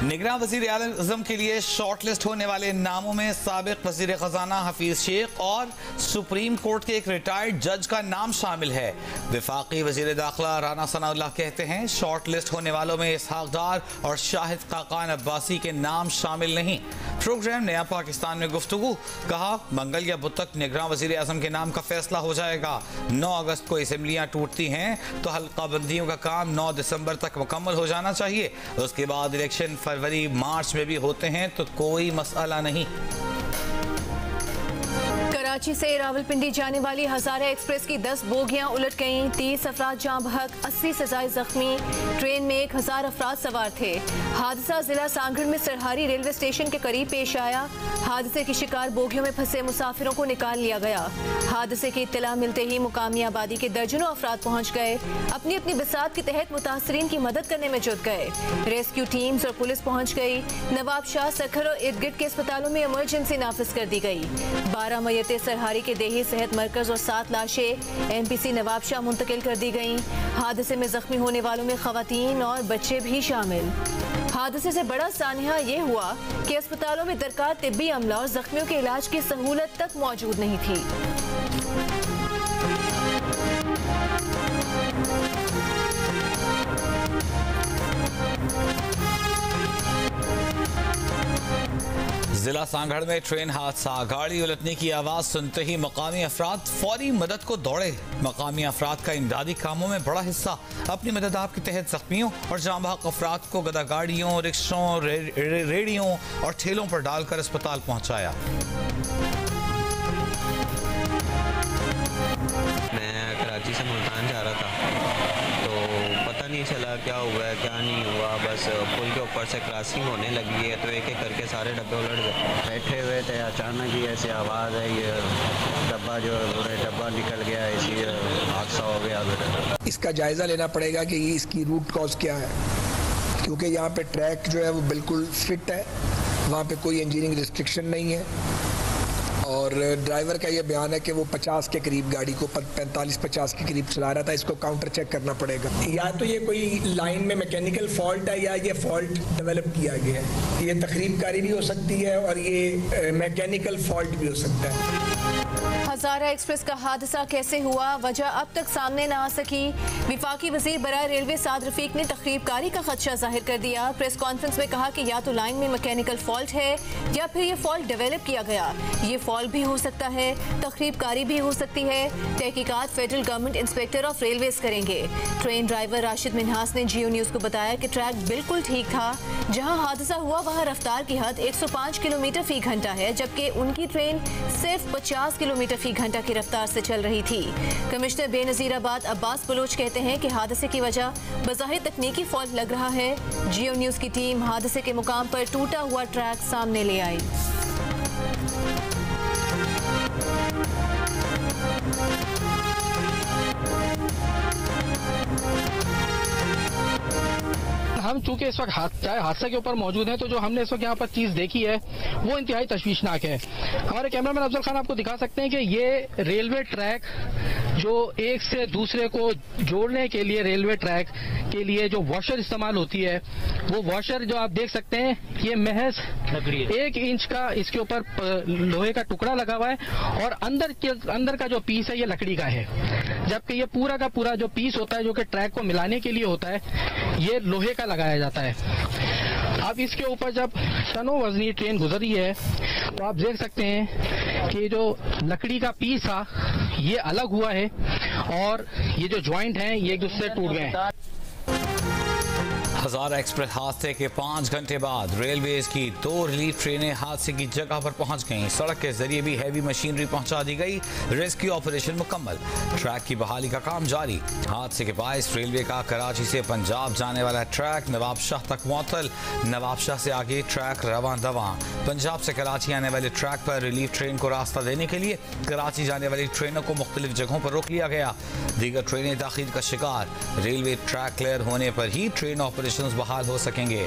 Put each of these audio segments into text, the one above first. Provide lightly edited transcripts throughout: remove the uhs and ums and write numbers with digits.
निगरान वज़ीर आज़म के लिए शॉर्ट लिस्ट होने वाले नामों में साबिक वज़ीर ख़जाना हफीज़ शेख और सुप्रीम कोर्ट के एक रिटायर्ड जज का नाम शामिल है। वफाकी वज़ीर दाखिला राना सनाउल्लाह कहते हैं शॉर्ट लिस्ट होने वालों में इसहाक डार और शाहिद खाकान अब्बासी के नाम शामिल नहीं। प्रोग्राम नया पाकिस्तान में गुफ्तगू, कहा मंगल या बुध तक निगरान वज़ीर आज़म के नाम का फैसला हो जाएगा। 9 अगस्त को असम्बलियाँ टूटती हैं तो हल्का बंदियों का काम 9 दिसंबर तक मुकम्मल हो जाना चाहिए। उसके बाद इलेक्शन फरवरी मार्च में भी होते हैं तो कोई मसला नहीं। कराची से रावलपिंडी जाने वाली हजारा एक्सप्रेस की 10 बोगियां उलट गईं। 30 अफराद जाँ बहक, 80 से ज़ायद जख्मी। ट्रेन में 1000 अफराद सवार थे। हादसा जिला सांगड़ में सरहारी रेलवे स्टेशन के करीब पेश आया। हादसे की शिकार बोगियों में फंसे मुसाफिरों को निकाल लिया गया। हादसे की इत्तला मिलते ही मुकामी आबादी के दर्जनों अफराद पहुँच गए, अपनी अपनी बिसात के तहत मुतासरीन की मदद करने में जुट गए। रेस्क्यू टीम्स और पुलिस पहुँच गई। नवाब शाह, सखर और इर्द गिर्द के अस्पतालों में इमरजेंसी नाफिज कर दी गई। 12 मयतें सरहारी के देही सेहत मरकज और 7 लाशें NPC नवाब शाह मुंतकिल कर दी गईं। हादसे में जख्मी होने वालों में खवातीन और बच्चे भी शामिल। हादसे से बड़ा सानिया ये हुआ कि अस्पतालों में दरकार तिब्बी अमला और जख्मियों के इलाज की सहूलत तक मौजूद नहीं थी। जिला सांगड़ में ट्रेन हादसा, गाड़ी उलटने की आवाज सुनते ही मकामी अफराद फौरी मदद को दौड़े। मकामी अफराद का इमदादी कामों में बड़ा हिस्सा। अपनी मदद आप के तहत जख्मियों और जाँ बहक अफराद को गदा गाड़ियों, रिक्शों, रेडियों और ठेलों पर डालकर अस्पताल पहुंचाया। मैं कराची से मुल्तान जा रहा था तो पता नहीं चला क्या हुआ है क्या नहीं हुआ। बस पुल के ऊपर से क्रॉसिंग होने लगी है तो एक एक करके सारे डब्बे उलट गए। बैठे हुए थे, अचानक ही ऐसे आवाज़ आई, डब्बा जो डब्बा निकल गया, इसी हादसा हो गया। इसका जायज़ा लेना पड़ेगा कि इसकी रूट कॉज क्या है, क्योंकि यहाँ पे ट्रैक जो है वो बिल्कुल फिट है, वहाँ पे कोई इंजीनियरिंग रिस्ट्रिक्शन नहीं है। और ड्राइवर का ये बयान है कि वो 50 के करीब गाड़ी को 45-50 के करीब चला रहा था। इसको काउंटर चेक करना पड़ेगा। या तो ये कोई लाइन में मैकेनिकल फॉल्ट है या ये फॉल्ट डेवलप किया गया है। ये तकरीब कारी भी हो सकती है और ये मैकेनिकल फॉल्ट भी हो सकता है। हजारा एक्सप्रेस का हादसा कैसे हुआ, वजह अब तक सामने न आ सकी। विफाकी वजीर बराए रेलवे साद रफीक ने तखरीबकारी का खदशा जाहिर कर दिया। प्रेस कॉन्फ्रेंस में कहा कि या तो लाइन में मैकेनिकल फॉल्ट है या फिर ये फॉल्ट डेवलप किया गया। ये फॉल्ट भी हो सकता है, तखरीबकारी भी हो सकती है। तहकीकात federal government inspector of railways करेंगे। ट्रेन ड्राइवर राशिद मिन्हास ने जियो न्यूज़ को बताया कि ट्रैक बिल्कुल ठीक था। जहां हादसा हुआ वहां रफ्तार की हद 105 किलोमीटर फी घंटा है, जबकि उनकी ट्रेन सिर्फ 50 किलोमीटर फी घंटा की रफ्तार से चल रही थी। कमिश्नर बेनजीराबाद अब्बास बलोच कहते हैं कि हादसे की वजह बज़ाहिर तकनीकी फॉल्ट लग रहा है। जियो न्यूज़ की टीम हादसे के मुकाम पर टूटा हुआ ट्रैक सामने ले आई। हम चूंकि इस वक्त हादसे के ऊपर मौजूद हैं तो जो हमने इस वक्त यहाँ पर चीज देखी है वो इंतहाई तशवीशनाक है। हमारे कैमरामैन अफजल खान आपको दिखा सकते हैं कि ये रेलवे ट्रैक जो एक से दूसरे को जोड़ने के लिए रेलवे ट्रैक के लिए जो वॉशर इस्तेमाल होती है वो वॉशर जो आप देख सकते हैं ये महज 1 इंच का इसके ऊपर लोहे का टुकड़ा लगा हुआ है और अंदर का जो पीस है ये लकड़ी का है, जबकि ये पूरा का पूरा जो पीस होता है जो कि ट्रैक को मिलाने के लिए होता है ये लोहे का लगाया जाता है। अब इसके ऊपर जब टनों वजनी ट्रेन गुजरी है तो आप देख सकते हैं कि जो लकड़ी का पीस था ये अलग हुआ है और ये जो ज्वाइंट हैं ये एक दूसरे टूट गए हैं। हजारा एक्सप्रेस हादसे के 5 घंटे बाद रेलवेज की 2 रिलीफ ट्रेनें हादसे की जगह पर पहुंच गईं। सड़क के जरिए भी हैवी मशीनरी पहुंचा दी गई। रेस्क्यू ऑपरेशन मुकम्मल, ट्रैक की बहाली का काम जारी। हादसे के बायस रेलवे का कराची से पंजाब जाने वाला ट्रैक नवाब शाह तक मुअत्तल। नवाब शाह से आगे ट्रैक रवां दवां। पंजाब से कराची आने वाले ट्रैक पर रिलीफ ट्रेन को रास्ता देने के लिए कराची जाने वाली ट्रेनों को मुख्तलिफ जगहों पर रोक लिया गया। दीगर ट्रेनें ताखीर का शिकार। रेलवे ट्रैक क्लियर होने पर ही ट्रेन ऑपरेशन बहाल हो सकेंगे।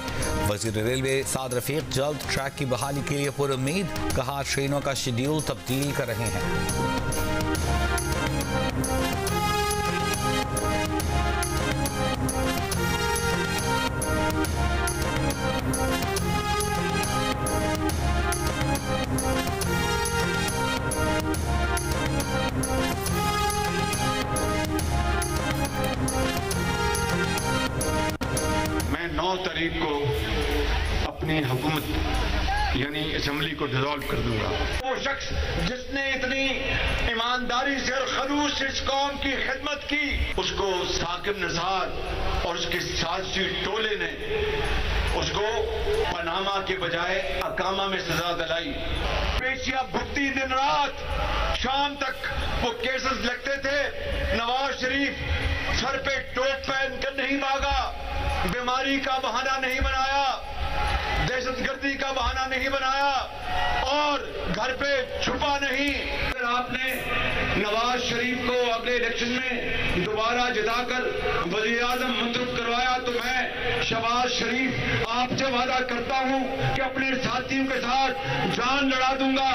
वज़ीर रेलवे साद रफीक जल्द ट्रैक की बहाली के लिए पुरुम्मीद, कहा ट्रेनों का शेड्यूल तब्दील कर रहे हैं। तारीख को अपनी हुकूमत यानी असेंबली को डिसॉल्व कर दूंगा। वो शख्स जिसने इतनी ईमानदारी से और खलूस से इस कौम की खिदमत की, उसको साकिब निसार और उसके साथी टोले ने उसको पनामा के बजाय अकामा में सजा दिलाई। पेशियां भुगती, दिन रात शाम तक वो केसेस लगते थे। नवाज शरीफ सर पे टोप पहनकर नहीं भागा, बीमारी का बहाना नहीं बनाया, दहशतगर्दी का बहाना नहीं बनाया और घर पे छुपा नहीं। अगर आपने नवाज शरीफ को अगले इलेक्शन में दोबारा जिताकर वजीर आजम मुंतखब करवाया तो मैं शहबाज शरीफ आपसे वादा करता हूं कि अपने साथियों के साथ जान लड़ा दूंगा।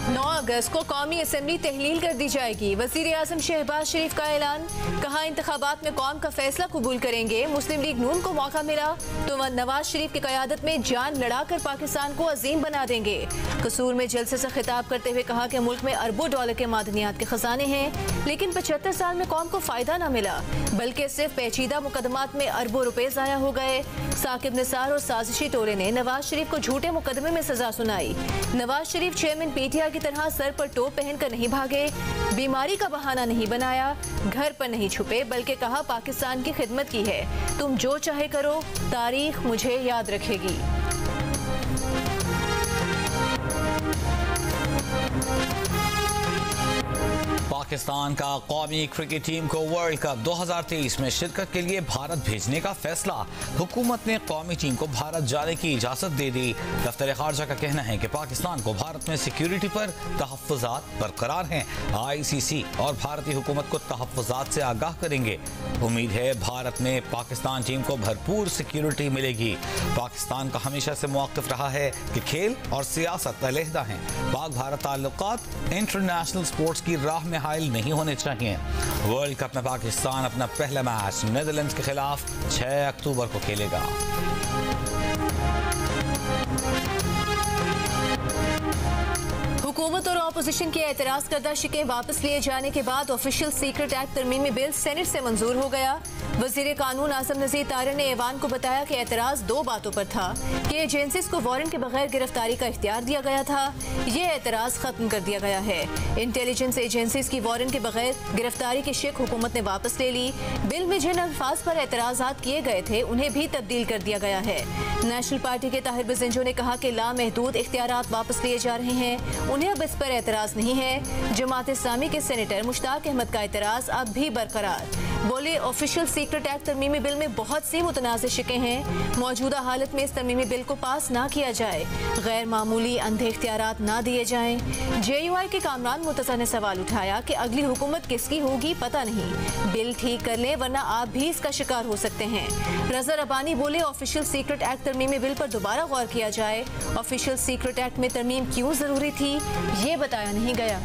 9 अगस्त को कौमी असेंबली तहलील कर दी जाएगी। वजीर आजम शहबाज शरीफ का ऐलान। कहा, इंतखाबात में कौम का फैसला कबूल करेंगे। मुस्लिम लीग नून को मौका मिला तो वह नवाज शरीफ की क़यादत में जान लड़ाकर पाकिस्तान को अजीम बना देंगे। कसूर में जलसे से खिताब करते हुए कहा कि मुल्क में अरबों डॉलर के मादनियात के खजाने हैं, लेकिन 75 साल में कौम को फायदा न मिला, बल्कि सिर्फ पेचीदा मुकदमात में अरबों रुपए ज़ाया हो गए। साकिब निसार और साजिशी टोले ने नवाज शरीफ को झूठे मुकदमे में सजा सुनाई। नवाज शरीफ चेयरमैन PTI की तरह सर पर टोप पहनकर नहीं भागे, बीमारी का बहाना नहीं बनाया, घर पर नहीं छुपे, बल्कि कहा पाकिस्तान की खिदमत की है। तुम जो चाहे करो, तारीख मुझे याद रखेगी। पाकिस्तान का कौमी क्रिकेट टीम को वर्ल्ड कप 2023 में शिरकत के लिए भारत भेजने का फैसला। हुकूमत ने कौमी टीम को भारत जाने की इजाज़त दे दी। दफ्तर खारजा का कहना है कि पाकिस्तान को भारत में सिक्योरिटी पर तहफ़्फ़ुज़ात बरकरार हैं। ICC और भारतीय हुकूमत को तहफ़्फ़ुज़ात से आगाह करेंगे। उम्मीद है भारत में पाकिस्तान टीम को भरपूर सिक्योरिटी मिलेगी। पाकिस्तान का हमेशा से मौक़िफ़ रहा है कि खेल और सियासत अलहदा हैं। पाक भारत ताल्लुकात इंटरनेशनल स्पोर्ट्स की राह में हाइल नहीं होने चाहिए। वर्ल्ड कप में पाकिस्तान अपना पहला मैच नीदरलैंड्स के खिलाफ 6 अक्टूबर को खेलेगा। हुकूमत और अपोजिशन के एतराज़ करदा शिकें वापस लिए जाने के बाद ऑफिशियल सीक्रेट एक्ट तरमीमी बिल सेनेट से मंजूर हो गया। वजीर कानून आज़म नज़ीर तारिर ने ऐवान को बताया कि एतराज़ 2 बातों पर था कि एजेंसीज को वारंट के बगैर गिरफ्तारी का इख्तियार दिया गया था। ये एतराज़ खत्म कर दिया गया है। इंटेलिजेंस एजेंसीज की वारंट के बगैर गिरफ्तारी की शिक हुकूमत ने वापस ले ली। बिल में जिन अल्फाज पर एतराज़ात किए गए थे उन्हें भी तब्दील कर दिया गया है। नेशनल पार्टी के ताहिर बजिंजो ने कहा कि लामहदूद इख्तियारात वापस लिए जा रहे हैं, उन्हें अब इस पर एतराज़ नहीं है। जमात इस्लामी के सेनेटर मुश्ताक अहमद का एतराज़ अब भी बरकरार। बोले, ऑफिशियल सीक्रेट एक्ट तरमीमी बिल में बहुत सी मुतनाज़ शिकें हैं। मौजूदा हालत में इस तरमीमी बिल को पास ना किया जाए, गैर मामूली अंधे इख्तियारात ना दिए जाएं। JUI के कामरान मुर्तज़ा ने सवाल उठाया कि अगली हुकूमत किसकी होगी पता नहीं, बिल ठीक कर लें वरना आप भी इसका शिकार हो सकते हैं। रज़ा रब्बानी बोले, ऑफिशियल सीक्रेट एक्ट तरमीमी बिल पर दोबारा गौर किया जाए। ऑफिशियल सीक्रेट एक्ट में तरमीम क्यों जरूरी थी ये बताया नहीं गया।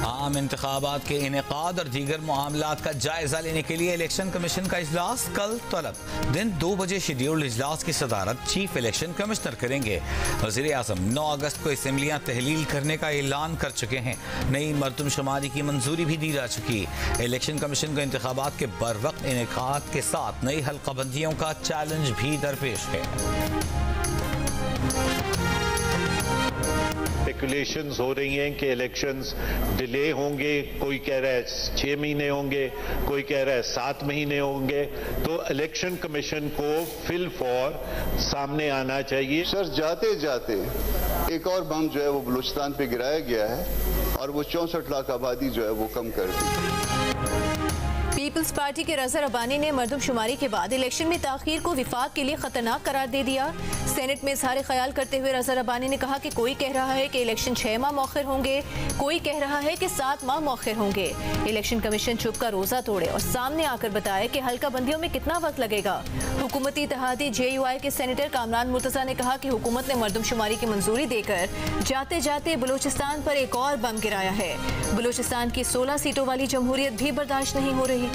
आम इंतखाबात के इनेकाद और दीगर मामलात का जायजा लेने के लिए इलेक्शन कमीशन का इजलास कल तलब दिन 2 बजे शेड्यूल्ड इजलास की सदारत चीफ इलेक्शन कमिश्नर करेंगे। वज़ीर आज़म 9 अगस्त को असेंबलियाँ तहलील करने का ऐलान कर चुके हैं। नई मरदमशुमारी की मंजूरी भी दी जा चुकी। इलेक्शन कमीशन को इंतखाबात के बरवक्त इनेकाद के साथ नई हल्काबंदियों का चैलेंज भी दरपेश है। स्पेकुलेशंस हो रही हैं कि इलेक्शंस डिले होंगे, कोई कह रहा है 6 महीने होंगे, कोई कह रहा है 7 महीने होंगे। तो इलेक्शन कमीशन को फिल फॉर सामने आना चाहिए। सर, जाते जाते एक और बम जो है वो बलूचिस्तान पे गिराया गया है और वो 64 लाख आबादी जो है वो कम कर दी। पीपल्स पार्टी के रज़ा रब्बानी ने मरदमशुमारी के बाद इलेक्शन में ताखीर को विफाक के लिए खतरनाक करार दे दिया। सेनेट में इज़हार ख्याल करते हुए रज़ा रब्बानी ने कहा कि कोई कह रहा है कि इलेक्शन 6 माह मौखिर होंगे, कोई कह रहा है कि 7 माह मौखिर होंगे। इलेक्शन कमीशन चुप का रोज़ा तोड़े और सामने आकर बताए कि हल्का बंदियों में कितना वक्त लगेगा। हुकूमती इत्तेहादी JUI के सेनेटर कामरान मुर्तज़ा ने कहा कि हुकूमत ने मरदमशुमारी की मंजूरी देकर जाते जाते बलूचिस्तान पर एक और बम गिराया है। बलूचिस्तान की 16 सीटों वाली जमहूरियत भी बर्दाश्त नहीं हो रही।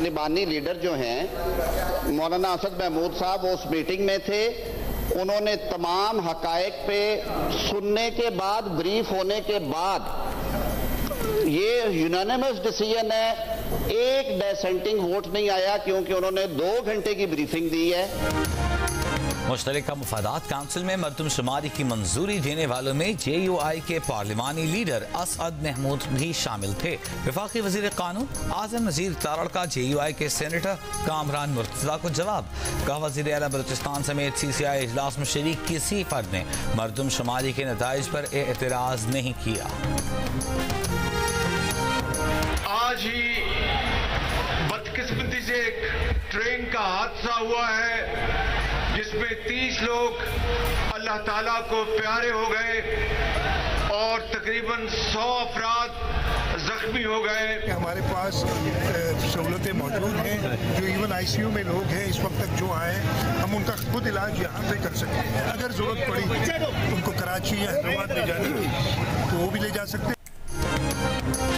तालिबानी लीडर जो हैं मौलाना असद महमूद साहब वो उस मीटिंग में थे। उन्होंने तमाम हकायक पे सुनने के बाद, ब्रीफ होने के बाद, ये यूनानिमस डिसीजन है, एक डिसेंटिंग वोट नहीं आया क्योंकि उन्होंने 2 घंटे की ब्रीफिंग दी है। मुश्तरका मुफादात काउंसिल में मरदमशुमारी की मंजूरी देने वालों में JUI के पार्लिमानी लीडर असद महमूद भी शामिल थे। वफाकी वजीर कानून आजम नजीर तारड़ का JUI के सेनेटर कामरान मुर्तजा को जवाब। कहा वजीर आला बलूचिस्तान समेत CCI इजलास में शरीक किसी फर्द ने मरदमशुमारी के नताइज पर एतराज नहीं किया। आज ही बदकिस्मती से एक ट्रेन का हादसा हुआ है जिसमें 30 लोग अल्लाह ताला को प्यारे हो गए और तकरीबन 100 अफराद जख्मी हो गए। हमारे पास सहूलतें मौजूद हैं, जो इवन ICU में लोग हैं इस वक्त तक जो आए, हम उनका खुद इलाज यहाँ पे कर सकते हैं। अगर जरूरत पड़ी उनको कराची या हैदराबाद ले जाने की तो वो भी ले जा सकते हैं।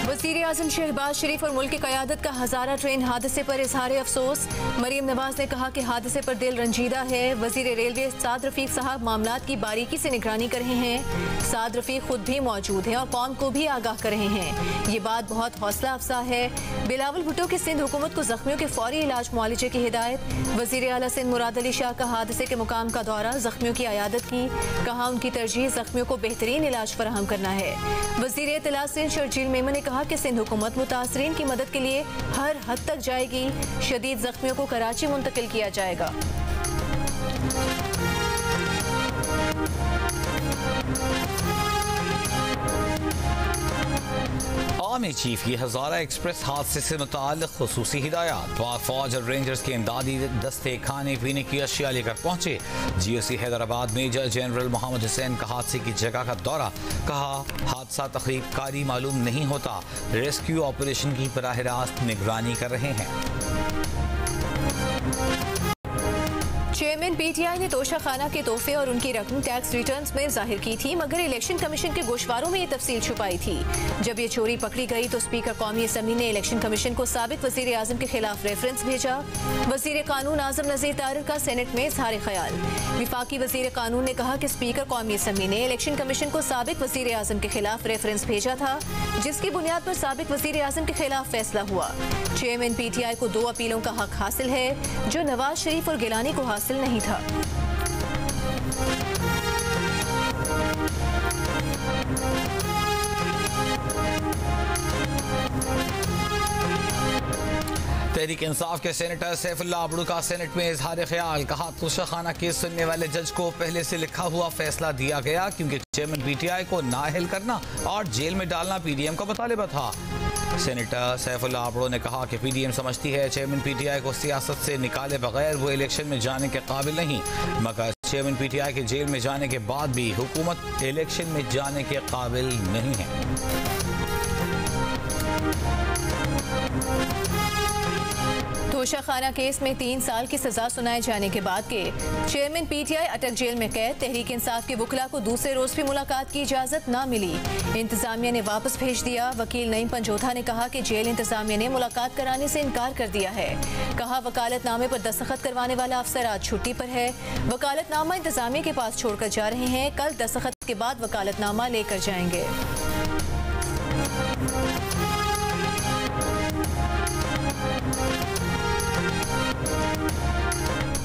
वज़ीर आज़म शहबाज शरीफ और मुल्क की क़यादत का हज़ारा ट्रेन हादसे पर इजहार अफसोस। मरीम नवाज ने कहा कि हादसे पर दिल रंजीदा है। वज़ीर रेलवे साद रफ़ीक साहब मामलात की बारीकी से निगरानी कर रहे हैं। साद रफ़ीक खुद भी मौजूद हैं और कौम को भी आगाह कर रहे हैं। ये बात बहुत हौसला अफजा है। बिलावल भुट्टो की सिंध हुकूमत को जख्मियों के फौरी इलाज मुआलजे की हिदायत। वज़ीर आला सिंध मुराद अली शाह का हादसे के मुकाम का दौरा, जख्मियों की अयादत की। कहा उनकी तरजीह जख्मियों को बेहतरीन इलाज फराहम करना है। वज़ीर इत्तला सिंध शर्जील मेमन ने कहा कि सिंध हुकूमत मुतासरीन की मदद के लिए हर हद तक जाएगी। शदीद जख्मियों को कराची मुंतकिल किया जाएगा। आर्मी चीफ की हज़ारा एक्सप्रेस हादसे से मुताल्लिक़ खुसूसी हिदायत। पाक फौज और रेंजर्स के इमदादी दस्ते खाने पीने की अशिया लेकर पहुंचे। GOC Hyderabad major general Mohammad Hussain का हादसे की जगह का दौरा। कहा हादसा तकरीब कारी मालूम नहीं होता, रेस्क्यू ऑपरेशन की बराह रास्त निगरानी कर रहे हैं। चेयरमैन PTI ने तोशा खाना के तोहफे और उनकी रकम टैक्स रिटर्न्स में जाहिर की थी, मगर इलेक्शन कमीशन के गोशवारों में ये तफसील छुपाई थी। जब ये चोरी पकड़ी गई तो स्पीकर कौमी असम्बली ने इलेक्शन कमीशन को साबिक वजीर आजम के खिलाफ रेफरेंस भेजा। वजीर कानून आजम नजीर तारड़ का सेनेट में इजहार ख्याल। विफाकी वजीर कानून ने कहा कि स्पीकर कौमी असम्बली ने इलेक्शन कमीशन को साबिक वजीर आजम के खिलाफ रेफरेंस भेजा था, जिसकी बुनियाद पर साबिक वजीर आजम के खिलाफ फैसला हुआ। चेयरमैन PTI को 2 अपीलों का हक हासिल है, जो नवाज शरीफ और गिलानी को हासिल नहीं था। तहरीक इंसाफ के सेनेटर सैफुल्लाह अबड़ू का सेनेट में इजहार ख्याल। कहा तोशा खाना केस सुनने वाले जज को पहले से लिखा हुआ फैसला दिया गया क्योंकि चेयरमैन PTI को नाअहल करना और जेल में डालना PDM का मुतालिबा था। सेनेटर सैफुल्लाह अबड़ू ने कहा कि PDM समझती है चेयरमैन PTI को सियासत से निकाले बगैर वो इलेक्शन में जाने के काबिल नहीं, मगर चेयरमैन PTI के जेल में जाने के बाद भी हुकूमत इलेक्शन में जाने के काबिल नहीं है। तोशा खाना केस में 3 साल की सजा सुनाए जाने के बाद के चेयरमैन PTI अटक जेल में कैद। तहरीक इंसाफ के वकीला को दूसरे रोज भी मुलाकात की इजाजत न मिली, इंतजामिया ने वापस भेज दिया। वकील नईम पंजोथा ने कहा कि जेल इंतजामिया ने मुलाकात कराने से इनकार कर दिया है। कहा वकालतनामे पर दस्तखत करवाने वाला अफसर आज छुट्टी पर है। वकालतनामा इंतजामिया के पास छोड़कर जा रहे हैं, कल दस्तखत के बाद वकालतनामा लेकर जाएंगे।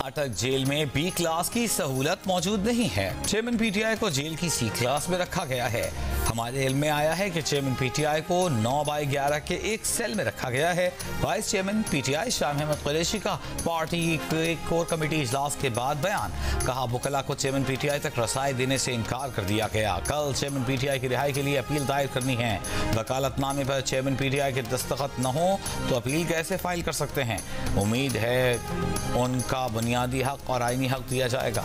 अटक जेल में B क्लास की सहूलत मौजूद नहीं है। चेयरमैन PTI को जेल की C क्लास में रखा गया है। हमारे इल्म में आया है कि चेयरमैन PTI को 9/11 के एक सेल में रखा गया है। Vice chairman PTI Shah Ahmad Qureshi का पार्टी के कोर कमेटी इजलास के बाद बयान। कहा वकला को चेयरमैन PTI तक रसाई देने से इनकार कर दिया गया। कल चेयरमैन PTI की रिहाई के लिए अपील दायर करनी है। वकालतनामे पर चेयरमैन PTI के दस्तखत न हो तो अपील कैसे फाइल कर सकते हैं? उम्मीद है उनका बुनियादी हक और आईनी हक दिया जाएगा।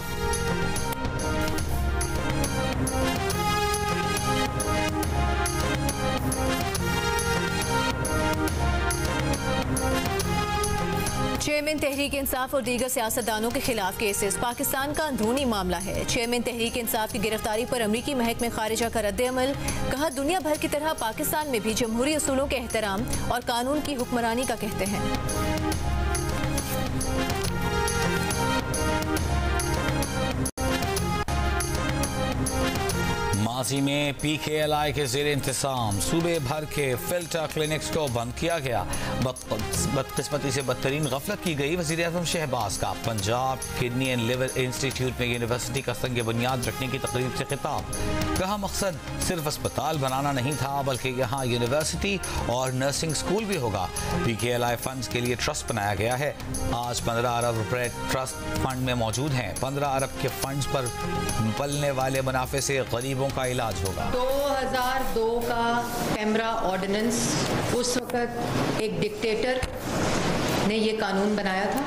चेयरमैन तहरीक इंसाफ और दीगर सियासतदानों के खिलाफ केसेस पाकिस्तान का अंदरूनी मामला है। चेयरमैन तहरीक इंसाफ की गिरफ्तारी पर अमरीकी महकमे खारिजा का रद्द-ए-अमल। कहा, दुनिया भर की तरह पाकिस्तान में भी जमहूरी उसूलों के एहतराम और कानून की हुक्मरानी का कहते हैं। माजी में PKLI के जेर इंतजाम सूबे भर के फिल्टर क्लिनिक्स को बंद किया गया। बदकिस्मती से बदतरीन गफलत की गई। वज़ीर आज़म शहबाज का Punjab kidney and liver institute में यूनिवर्सिटी का संग बुनियाद रखने की तकरीब से खिताब। कहा, मकसद सिर्फ अस्पताल बनाना नहीं था बल्कि यहाँ यूनिवर्सिटी और नर्सिंग स्कूल भी होगा। PKLI फंड्स के लिए ट्रस्ट बनाया गया है। आज 15 अरब रुपए ट्रस्ट फंड में मौजूद हैं। 15 अरब के फंड्स पर पलने वाले मुनाफे से गरीबों का इलाज होगा। 2002 का कैमरा ऑर्डिनेंस, उस वक्त एक डिक्टेटर ने ये कानून बनाया था।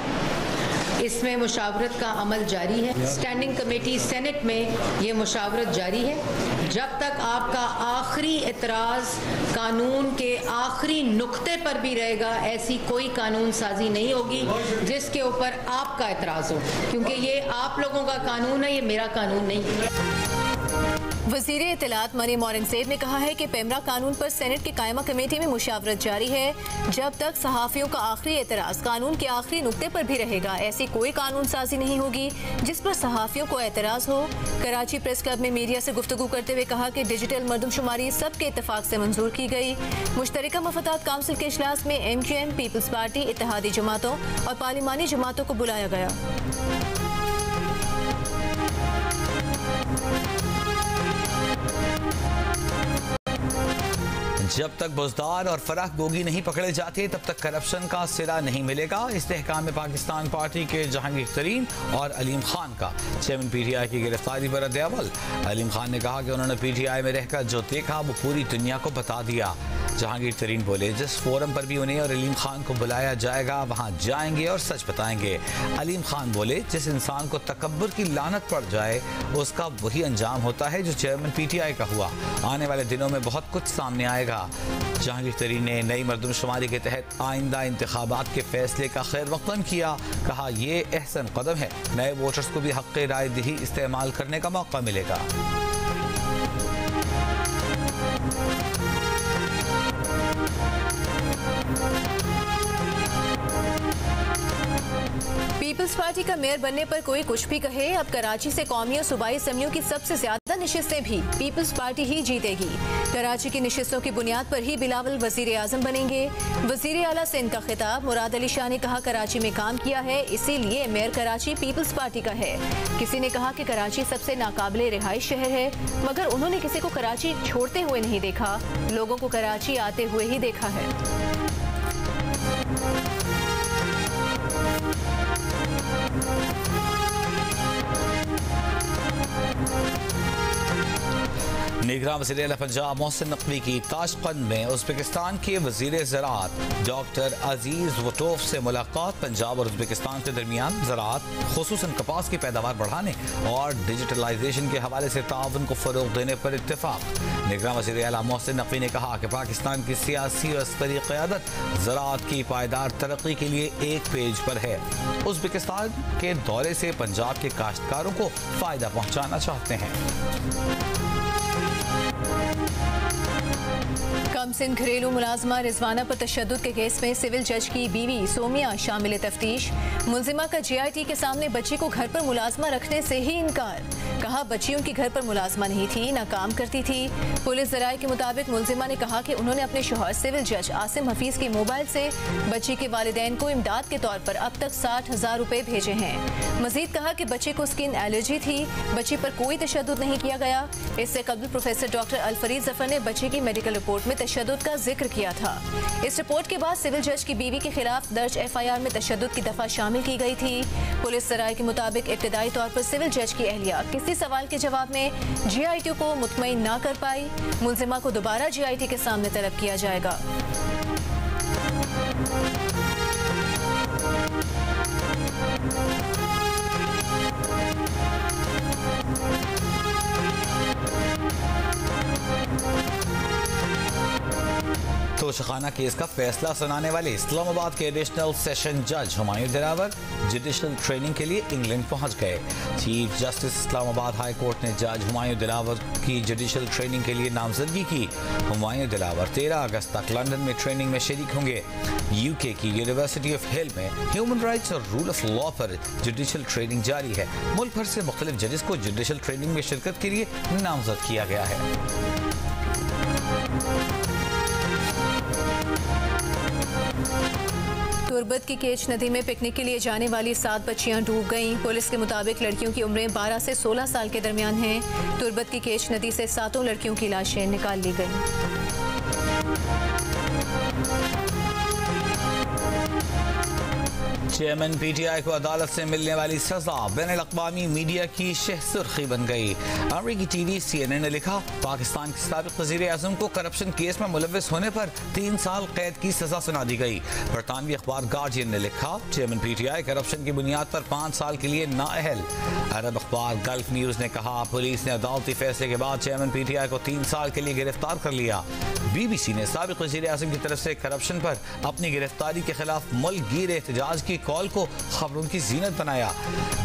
इसमें मुशावरत का अमल जारी है। स्टैंडिंग कमेटी सेनेट में ये मुशावरत जारी है। जब तक आपका आखिरी एतराज़ कानून के आखिरी नुक्ते पर भी रहेगा, ऐसी कोई कानून साजी नहीं होगी जिसके ऊपर आपका एतराज़ हो, क्योंकि ये आप लोगों का कानून है, ये मेरा कानून नहीं है। वज़ीर इत्तलात मरीम औरंगज़ेब ने कहा है कि पेमरा कानून पर सेनेट की कायमा कमेटी में मुशावरत जारी है। जब तक सहाफ़ियों का आखिरी एतराज़ कानून के आखिरी नुक्ते पर भी रहेगा, ऐसी कोई कानून साजी नहीं होगी जिस पर सहाफ़ियों को एतराज़ हो। कराची प्रेस क्लब में मीडिया से गुफ्तगू करते हुए कहा कि डिजिटल मरदमशुमारी सबके इत्तफाक से मंजूर की गई। मुश्तरका मफादात काउंसिल के इजलास में MKN, पीपल्स पार्टी, इत्तेहादी जमातों और पार्लिमानी जमातों को बुलाया गया। जब तक बुज़दार और फराख गोगी नहीं पकड़े जाते तब तक करप्शन का सिरा नहीं मिलेगा। इस्तेहकाम में पाकिस्तान पार्टी के जहांगीर तरीन और अलीम खान का चेयरमैन PTI की गिरफ्तारी पर रद्द-ए-अमल। अलीम खान ने कहा कि उन्होंने PTI में रहकर जो देखा वो पूरी दुनिया को बता दिया। जहांगीर तरीन बोले, जिस फोरम पर भी उन्हें और अलीम खान को बुलाया जाएगा वहां जाएंगे और सच बताएंगे। अलीम खान बोले, जिस इंसान को तकब्बुर की लानत पड़ जाए उसका वही अंजाम होता है जो चेयरमैन PTI का हुआ। आने वाले दिनों में बहुत कुछ सामने आएगा। जहांगीर तरीन ने नई मरदमशुमारी के तहत आइंदा इंतखाबात के फैसले का खैर मक़दम किया। कहा, ये अहसन कदम है, नए वोटर्स को भी हक़ राय दही इस्तेमाल करने का मौका मिलेगा। पीपल्स पार्टी का मेयर बनने पर कोई कुछ भी कहे, अब कराची से कौमी और सूबाई असम्बलियों की सबसे ज्यादा नशिस्तें भी पीपल्स पार्टी ही जीतेगी। कराची की नशिस्तों की बुनियाद पर ही बिलावल वजीर आजम बनेंगे। वजीर आला से इनका खिताब। मुराद अली शाह ने कहा, कराची में काम किया है इसीलिए मेयर कराची पीपल्स पार्टी का है। किसी ने कहा कि कराची सबसे नाकाबिले रिहाइश शहर है, मगर उन्होंने किसी को कराची छोड़ते हुए नहीं देखा, लोगों को कराची आते हुए ही देखा है। निगरान वज़ीर आला पंजाब मोहसिन नकवी की ताशकंद में उज़्बेकिस्तान के वज़ीर ज़राअत डॉक्टर अजीज़ वटोफ से मुलाकात। पंजाब और उज़्बेकिस्तान के दरमियान ज़राअत खुसूसन कपास की पैदावार बढ़ाने और डिजिटलाइजेशन के हवाले से ताउन को फ़रोग़ देने पर इत्तेफाक। निगरान वज़ीर आला मोहसिन नकवी ने कहा कि पाकिस्तान की सियासी और अस्करी क़यादत ज़राअत की पायदार तरक्की के लिए एक पेज पर है। उज़्बेकिस्तान के दौरे से पंजाब के काश्तकारों को फ़ायदा पहुँचाना चाहते हैं। कमसिन घरेलू मुलाजमा रिजवाना पर तशद्दुद के केस में सिविल जज की बीवी सोमिया शामिल तफ्तीश। मुलजिमा का GIT के सामने बच्ची को घर पर मुलाजमा रखने से ही इनकार। कहा, बच्ची उनकी घर पर मुलाजमा नहीं थी, ना काम करती थी। पुलिस ज़राए के मुताबिक मुलजिमा ने कहा कि उन्होंने अपने शौहर सिविल जज आसिम हफीज के मोबाइल से बच्ची के वालिदैन को इमदाद के तौर पर अब तक 60,000 रुपए भेजे हैं। मजीद कहा कि बच्ची को स्किन एलर्जी थी, बच्ची पर कोई तशद्दुद नहीं किया गया। इससे कबल प्रोफेसर डॉक्टर अलफरीद जफर ने बच्ची की मेडिकल रिपोर्ट में तशद्दुद का जिक्र किया था। इस रिपोर्ट के बाद सिविल जज की बीवी के खिलाफ दर्ज FIR में तशद्दुद की दफा शामिल की गई थी। पुलिस ज़राए के मुताबिक इब्तदाई तौर पर सिविल जज की अहलिया किसी सवाल के जवाब में GIT को मुतमईन ना कर पाई। मुलजिमा को दोबारा GIT के सामने तलब किया जाएगा। तोशाखाना केस का फैसला सुनाने वाले इस्लामाबाद के एडिशनल सेशन जज हुमायूं दिलावर जुडिशल ट्रेनिंग के लिए इंग्लैंड पहुंच गए। Chief justice Islamabad high court ने जज हुमायूं दिलावर की जुडिशल ट्रेनिंग के लिए नामजदगी की। हुमायूं दिलावर 13 अगस्त तक लंदन में ट्रेनिंग में शरीक होंगे। यूके की यूनिवर्सिटी ऑफ हिल में ह्यूमन राइट्स और रूल ऑफ लॉ पर जुडिशल ट्रेनिंग जारी है। मुल्क भर से मुख्तलिफ जजेस को जुडिशल ट्रेनिंग में शिरकत के लिए नामजद किया गया है। तुर्बत की केच नदी में पिकनिक के लिए जाने वाली 7 बच्चियां डूब गईं। पुलिस के मुताबिक लड़कियों की उम्रें 12 से 16 साल के दरमियान हैं। तुर्बत की केच नदी से 7 लड़कियों की लाशें निकाल ली गईं। चेयरमैन पीटीआई को अदालत से मिलने वाली सजा बैनुल-अक़वामी मीडिया की शह सुर्खी बन गई। अमरीकी टीवी CNN ने लिखा, पाकिस्तान के साबिक़ वज़ीर-ए-आज़म को करप्शन केस में मुलव्विस होने पर 3 साल कैद की सजा सुना दी गई। बरतानवी अखबार गार्जियन ने लिखा, चेयरमैन पीटीआई करप्शन की बुनियाद पर 5 साल के लिए नाअहल। अरब अखबार गल्फ न्यूज़ ने कहा, पुलिस ने अदालती फैसले के बाद चेयरमैन पीटीआई को 3 साल के लिए गिरफ्तार कर लिया। BBC ने साबिक़ वज़ीर-ए-आज़म की तरफ से करप्शन पर अपनी गिरफ्तारी के खिलाफ मुल्क गिर एहतजाज की कॉल को खबरों की जीनत बनाया।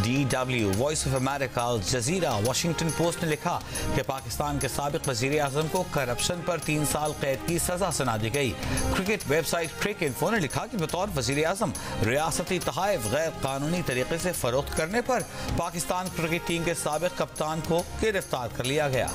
DW, Voice of America, Al Jazeera, Washington Post ने लिखा कि पाकिस्तान के साबिक़ वज़ीर-ए-आज़म को करप्शन पर 3 साल कैद की सजा सुना दी गई। क्रिकेट वेबसाइट क्रिकइन्फो ने लिखा कि बतौर वज़ीर-ए-आज़म रियासती तहाइफ गैर कानूनी तरीके से फरोख्त करने पर पाकिस्तान क्रिकेट टीम के साबिक़ कप्तान को गिरफ्तार कर लिया गया।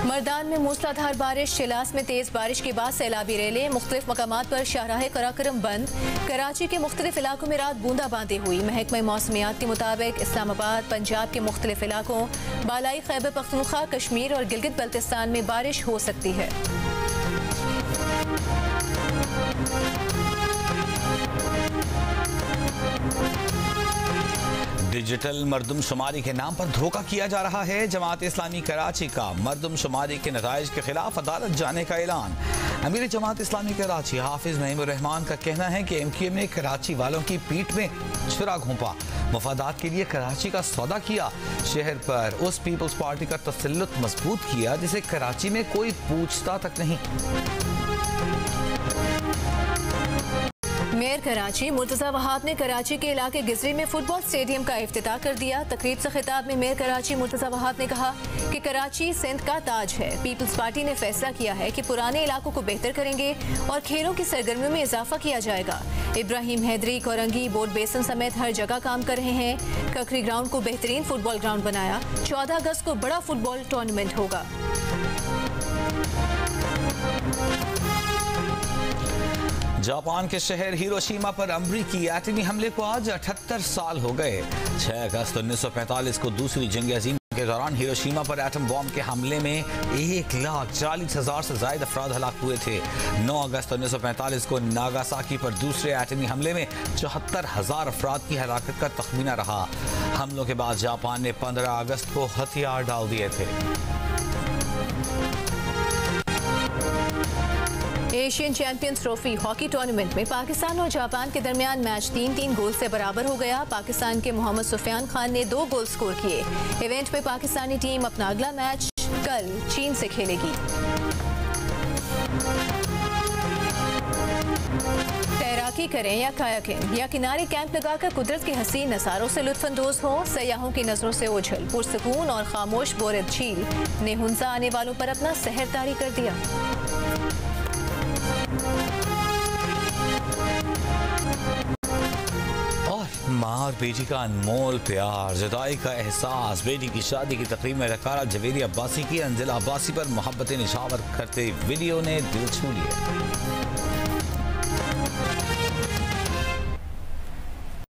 मर्दान में मूसलाधार बारिश, शिलास में तेज बारिश के बाद सैलाबी रेलें, मुख्तलिफ मकामात पर शाहराह कराकरम बंद। कराची के मुख्तलिफ इलाकों में रात बूंदाबांदी हुई। महकमा मौसमियात के मुताबिक इस्लामाबाद, पंजाब के मुख्तलिफ इलाकों, बालाई खैबर पख्तूनख्वा, कश्मीर और गिलगित बल्तिस्तान में बारिश हो सकती है। डिजिटल मरदमशुमारी के नाम पर धोखा किया जा रहा है। जमात इस्लामी कराची का मरदमशुमारी के नताइज के खिलाफ अदालत जाने का ऐलान। अमीर जमात इस्लामी कराची हाफिज नईमुर रहमान का कहना है कि MKM ने कराची वालों की पीठ में छुरा घोंपा, मफादात के लिए कराची का सौदा किया, शहर पर उस पीपल्स पार्टी का तसल्लुत मजबूत किया जिसे कराची में कोई पूछता तक नहीं। मेयर कराची मुर्तज़ा वहाब ने कराची के इलाके गिजरी में फुटबॉल स्टेडियम का इफ्तिताह कर दिया। तकरीब से खिताब में मेयर कराची मुर्तज़ा वहाब ने कहा कि कराची सिंध का ताज है। पीपल्स पार्टी ने फैसला किया है कि पुराने इलाकों को बेहतर करेंगे और खेलों की सरगर्मियों में इजाफा किया जाएगा। इब्राहिम हैदरी, कोरंगी, बोर्ड बेसन समेत हर जगह काम कर रहे हैं। ककरी ग्राउंड को बेहतरीन फुटबॉल ग्राउंड बनाया। 14 अगस्त को बड़ा फुटबॉल टूर्नामेंट होगा। जापान के शहर हिरोशिमा पर अमरीकी एटमी हमले को आज 78 साल हो गए। 6 अगस्त 1945 को दूसरी जंग अजीम के दौरान हिरोशिमा पर एटम बॉम्ब के हमले में 1,40,000 से ज्यादा अफराद हलाक हुए थे। 9 अगस्त 1945 को नागासाकी पर दूसरे एटमी हमले में 74,000 अफराद की हलाकत का तखमीना रहा। हमलों के बाद जापान ने 15 अगस्त को हथियार डाल दिए थे। Asian champions trophy hockey tournament में पाकिस्तान और जापान के दरमियान मैच 3-3 गोल से बराबर हो गया। पाकिस्तान के मोहम्मद सुफियान खान ने 2 गोल स्कोर किए। इवेंट में पाकिस्तानी टीम अपना अगला मैच कल चीन से खेलेगी। तैराकी करें या कायाकिंग या किनारे कैंप लगाकर कुदरत के हसीन नज़ारों से लुत्फानंदोज हो। सयाहों की नजरों से ओझल पुरसकून और खामोश बोरिद झील ने हुंसा आने वालों पर अपना सहर तारी कर दिया। और माँ और बेटी का अनमोल प्यार, जुदाई का एहसास, बेटी की शादी की तकरीब में रकारा जवेरी अब्बासी की अंजिला अब्बासी पर मोहब्बतें निछावर करते वीडियो ने दिल छू लिया।